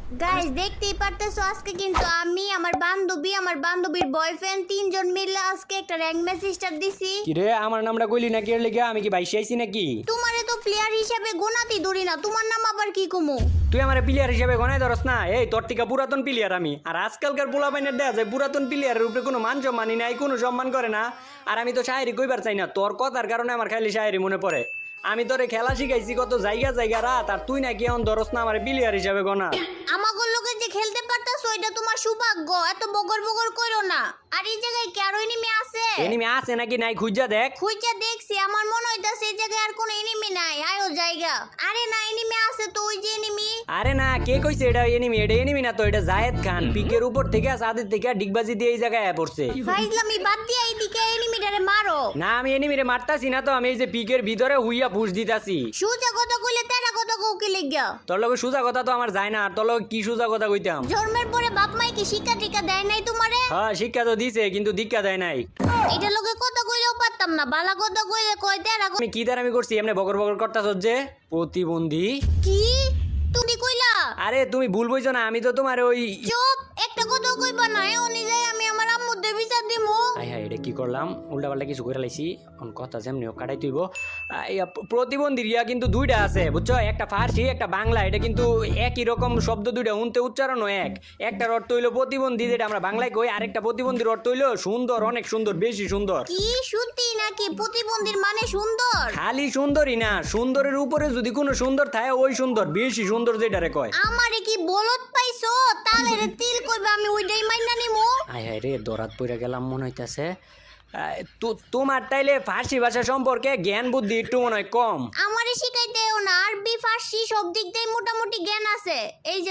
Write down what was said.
Guys দেখতেই পারতেছো আজকে কিন্তু আমি আমার বান্ধবী আমার বান্ধবীর বয়ফ্রেন্ড তিনজন মিলে আজকে একটা র্যাঙ্ক ম্যাচ স্টার্ট দিছি। কি রে আমার নামটা কইলি নাকি এর লিগা আমি কি বাইশে আইছি নাকি? তোমারে তো প্লেয়ার হিসেবে গোনাতি ধরি না, তোমার নাম আবার কি কমু? তুই আমার প্লেয়ার হিসেবে গনাই ধরস না? এই তোর থেকে পুরাতন প্লেয়ার আমি, আর আজকালকার পোলা পাইনের দেয়া যায় পুরাতন প্লেয়ারের উপরে কোনো মান সম্মানই নাই, কোনো সম্মান করে না। আর আমি তো শায়েরি কইবার চাই না, তোর কথার কারণে আমার খালি শায়েরি মনে পড়ে। আমি তোরে খেলা শিখাইছি কত জায়গা জায়গা রাত, আর তুই নাকি এখন ধরস না আমার প্লেয়ার হিসেবে গনা। আমাগো লোকে যে খেলতে পারতাছো এটা তোমার সৌভাগ্য, এত বগর বগর কইরো না। আর এই জায়গায় কি আরো এনিমি আছে? এনিমি আছে নাকি নাই খুঁজা দেখ। খুঁজা দেখছি, আমার মনে হইতাছে এই জায়গায় আর কোনো এনিমি নাই, আয়ো জায়গা। আরে না, এনিমি আছে তো, ওই যে এনিমি। আরে না, কে কইছে এটা এনিমি? এটা এনিমি না তো, এটা জায়েদ খান পিকের উপর থেকে ছাদের থেকে ডিগবাজি দিয়ে এই জায়গায় পড়ছে। ফাইজলামি বাদ দিয়া এইদিকে এনিমিটারে মারো। না আমি এনিমিরে মারতাছি না তো, আমি এই যে পিকের ভিতরে হুইয়া পুশ দিতাছি। সুজা কথা কইলে তেরা কথা কও কি লিগা? তোর লগে সুজা কথা তো আমার যায় না, আর তোর লগে কি সুজা কথা কইতাম? জন্মের পরে বাপ মাই কি শিক্ষা টিকা দেয় নাই তোমারে? হ্যাঁ শিক্ষা তো দিছে, কিন্তু দীক্ষা দেয় নাই। এটা লোকে কথা কইলেও পারতাম না, বালা কথা কইলে কয় তেরা আমি কি দ্বারা আমি করছি এমনি বগর বগর করতাছ যে? প্রতিবন্ধী? কি তুমি কইলা? আরে তুমি ভুল বইছো না, আমি তো তোমার ওই চুপ, একটা কথা কইবা না, এ অনুযায়ী আমি আমার আম্মুদের বিচার দিমু। হাই হাই এটা কি করলাম, উল্টা পাল্টা কিছু করে লাইছি। কোন কথা যেমনি হোক কাটাই তুইব। প্রতিবন্ধী রিয়া কিন্তু দুইটা আছে বুঝছো, একটা ফার্সি একটা বাংলা, এটা কিন্তু একই রকম শব্দ, দুইটা উনতে উচ্চারণও এক। একটার অর্থ হইলো প্রতিবন্ধী, যেটা আমরা বাংলায় কই, আরেকটা প্রতিবন্ধীর অর্থ হইলো সুন্দর, অনেক সুন্দর, বেশি সুন্দর। কি সত্যি নাকি প্রতিবন্ধীর মানে সুন্দর? খালি সুন্দরই না, সুন্দরের উপরে যদি কোনো সুন্দর থাকে ওই সুন্দর, বেশি সুন্দর যেটারে কয়। আমারে কি বলত পাইছো? তালের তিল কইবা, আমি ওইটাই মাইনা নিমু। হাই হাই রে দরাত পইরা গেলাম মনে হইতাছে। তোমার তাইলে ফার্সি ভাষা সম্পর্কে জ্ঞান বুদ্ধি একটু মনে হয় কম। আমারে শিখাইতেও না, আরবি ফার্সি সব দিক দিয়ে মোটামুটি জ্ঞান আছে। এই যে